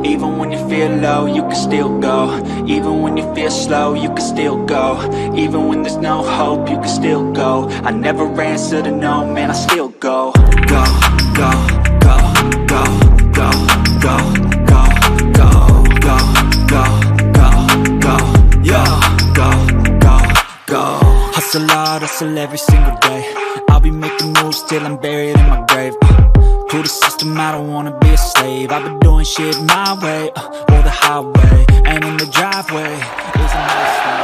Even when you feel low, you can still go. Even when you feel slow, you can still go. Even when there's no hope, you can still go. I never answer to no, man, I still go. Go, go, go, go, go, go, go, go, go, go, go, go, go, go, go. Hustle hard, hustle every single day. I'll be making moves till I'm buried in my grave. To the system, I don't wanna be a slave. I've been doing shit my way, or the highway. And in the driveway is a nice way.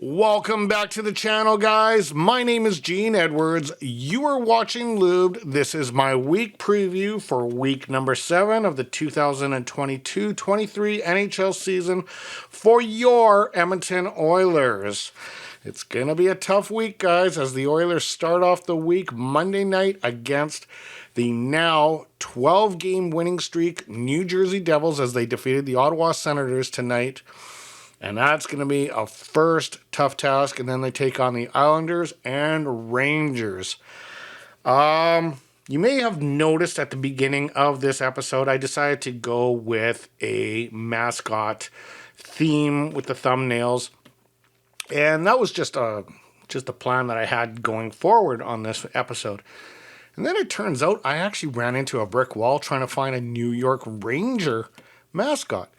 Welcome back to the channel, guys. My name is Gene Edwards. You are watching Lubed. This is my week preview for week number 7 of the 2022-23 NHL season for your Edmonton Oilers. It's going to be a tough week, guys, as the Oilers start off the week Monday night against the now 12-game winning streak New Jersey Devils as they defeated the Ottawa Senators tonight. And that's going to be a first tough task. And then they take on the Islanders and Rangers. You may have noticed at the beginning of this episode, I decided to go with a mascot theme with the thumbnails. And that was just a plan that I had going forward on this episode. And then it turns out I actually ran into a brick wall trying to find a New York Ranger mascot.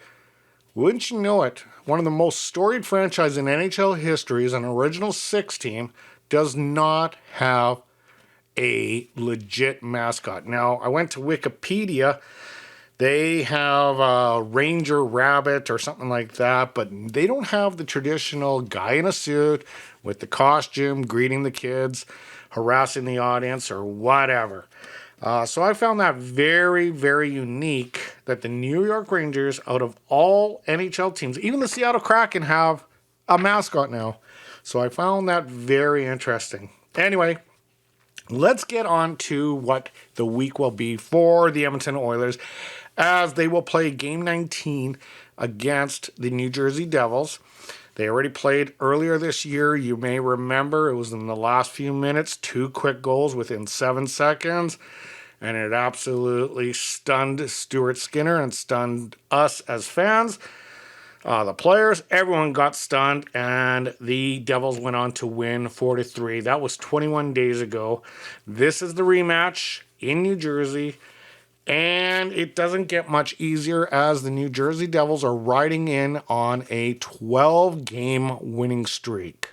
Wouldn't you know it, one of the most storied franchises in NHL history is an original 6 team does not have a legit mascot. Now, I went to Wikipedia. They have a Ranger Rabbit or something like that, but they don't have the traditional guy in a suit with the costume, greeting the kids, harassing the audience, or whatever. So I found that very, very unique that the New York Rangers, out of all NHL teams, even the Seattle Kraken, have a mascot now. So I found that very interesting. Anyway, let's get on to what the week will be for the Edmonton Oilers as they will play Game 19 against the New Jersey Devils. They already played earlier this year. You may remember it was in the last few minutes, 2 quick goals within 7 seconds. And it absolutely stunned Stuart Skinner and stunned us as fans. The players, everyone got stunned. And the Devils went on to win 4-3. That was 21 days ago. This is the rematch in New Jersey. And it doesn't get much easier as the New Jersey Devils are riding in on a 12-game winning streak.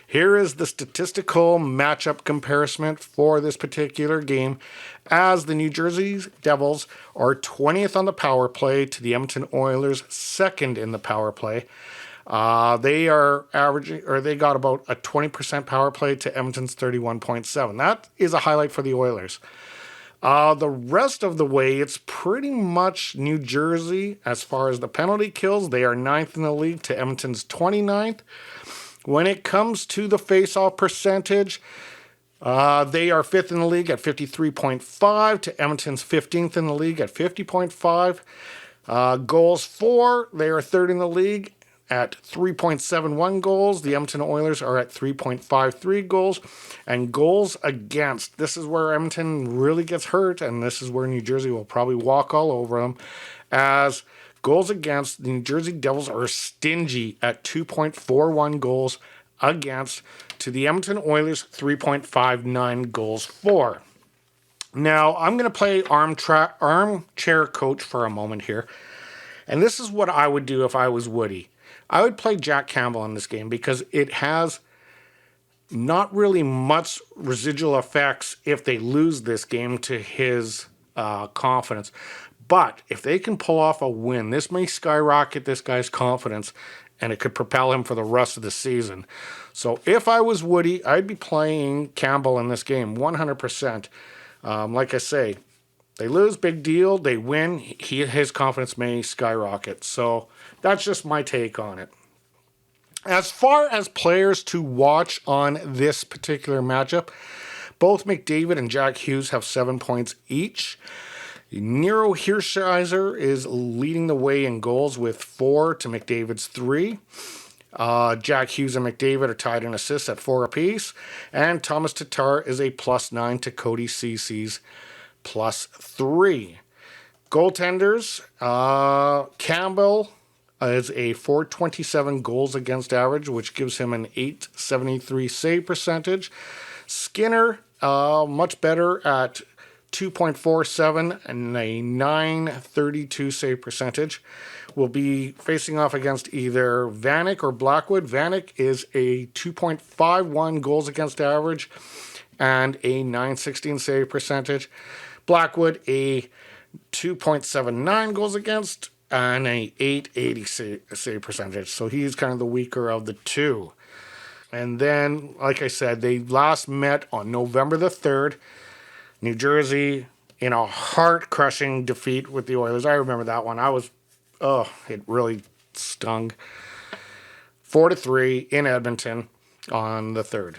Here is the statistical matchup comparison for this particular game as the New Jersey Devils are 20th on the power play to the Edmonton Oilers, 2nd in the power play. They are averaging, or they got about a 20% power play to Edmonton's 31.7. That is a highlight for the Oilers. The rest of the way, it's pretty much New Jersey as far as the penalty kills. They are 9th in the league to Edmonton's 29th. When it comes to the face-off percentage, they are 5th in the league at 53.5 to Edmonton's 15th in the league at 50.5. Goals for, they are 3rd in the league at 3.71 goals. The Edmonton Oilers are at 3.53 goals. And goals against, this is where Edmonton really gets hurt, and this is where New Jersey will probably walk all over them, as goals against, the New Jersey Devils are stingy at 2.41 goals against to the Edmonton Oilers 3.59 goals for. Now, I'm going to play armchair coach for a moment here. And this is what I would do if I was Woody. I would play Jack Campbell in this game because it has not really much residual effects if they lose this game to his confidence. But if they can pull off a win, this may skyrocket this guy's confidence, and it could propel him for the rest of the season. So if I was Woody, I'd be playing Campbell in this game, 100%. Like I say, they lose, big deal. They win, his confidence may skyrocket. So that's just my take on it. As far as players to watch on this particular matchup, both McDavid and Jack Hughes have 7 points each. Nero Hershiser is leading the way in goals with 4 to McDavid's 3. Jack Hughes and McDavid are tied in assists at 4 apiece. And Thomas Tatar is a +9 to Cody Cece's +3. Goaltenders, Campbell is a .427 goals against average, which gives him an .873 save percentage. Skinner, much better at .247 and a .932 save percentage. Will be facing off against either Vanek or Blackwood. Vanek is a .251 goals against average and a .916 save percentage. Blackwood, a .279 goals against and a .880 save percentage. So he's kind of the weaker of the two. And then, like I said, they last met on November the 3rd. New Jersey in a heart-crushing defeat with the Oilers. I remember that one. It really stung. 4-3 in Edmonton on the 3rd.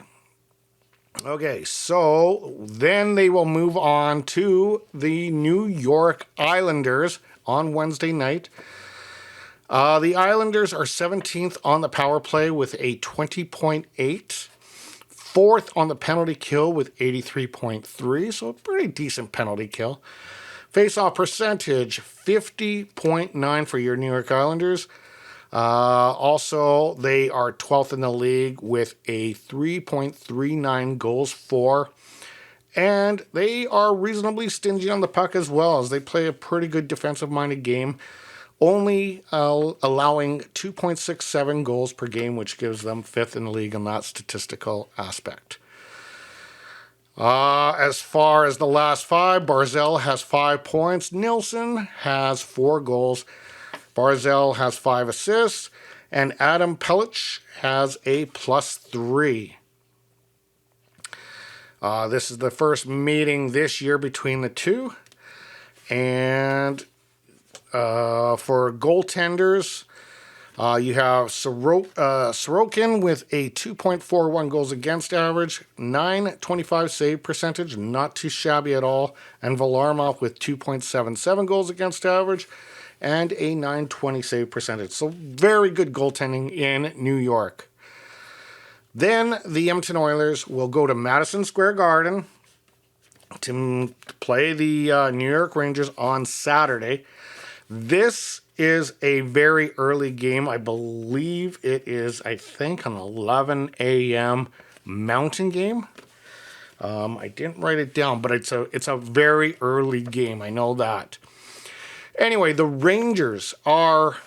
Okay, so then they will move on to the New York Islanders on Wednesday night. The Islanders are 17th on the power play with a 20.8. 4th on the penalty kill with 83.3, so a pretty decent penalty kill. Face-off percentage, 50.9 for your New York Islanders. Also, they are 12th in the league with a 3.39 goals for. And they are reasonably stingy on the puck as well, as they play a pretty good defensive-minded game, only allowing 2.67 goals per game, which gives them 5th in the league in that statistical aspect. As far as the last 5, Barzal has 5 points. Nilsson has 4 goals. Barzal has 5 assists. And Adam Pelech has a +3. This is the first meeting this year between the two. And for goaltenders, you have Sorokin with a 2.41 goals against average, 925 save percentage, not too shabby at all. And Varlamov with 2.77 goals against average and a 920 save percentage. So very good goaltending in New York. Then the Edmonton Oilers will go to Madison Square Garden to play the New York Rangers on Saturday. This is a very early game. I believe it is, an 11 a.m. Mountain game. I didn't write it down, but it's a very early game. I know that. Anyway, the Rangers are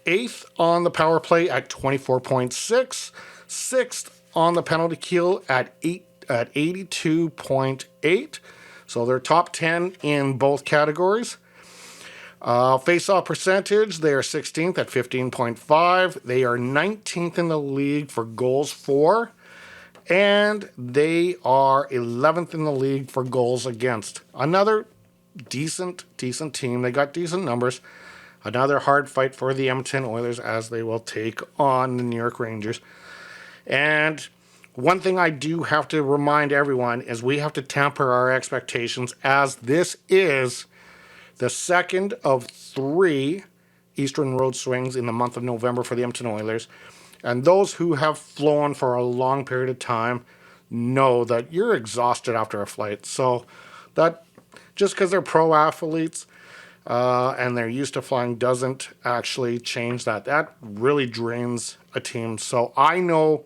8th on the power play at 24.6, 6th on the penalty kill at 82.8. So they're top 10 in both categories. Face-off percentage, they are 16th at 15.5. They are 19th in the league for goals for. And they are 11th in the league for goals against. Another decent team. They got decent numbers. Another hard fight for the Edmonton Oilers as they will take on the New York Rangers. And one thing I do have to remind everyone is we have to temper our expectations, as this is the second of 3 Eastern Road swings in the month of November for the Edmonton Oilers. And those who have flown for a long period of time know that you're exhausted after a flight. So that, just because they're pro athletes and they're used to flying, doesn't actually change that. That really drains a team. So I know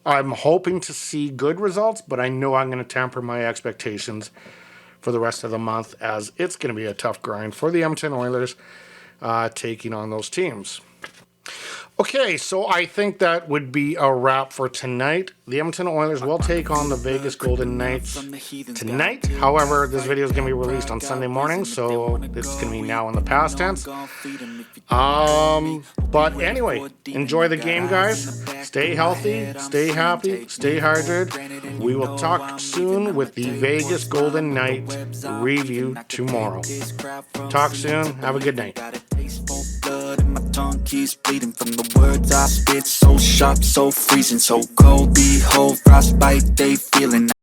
I'm hoping to see good results, but I know I'm going to temper my expectations for the rest of the month, as it's going to be a tough grind for the Edmonton Oilers taking on those teams. Okay, so I think that would be a wrap for tonight. The Edmonton Oilers will take on the Vegas Golden Knights tonight. However, this video is going to be released on Sunday morning, so it's going to be now in the past tense. But anyway, enjoy the game, guys. Stay healthy, stay happy, stay hydrated. We will talk soon with the Vegas Golden Knights review tomorrow. Talk soon. Have a good night. Tongue keeps bleeding from the words I spit, so sharp, so freezing, so cold. Behold, frostbite, they feeling.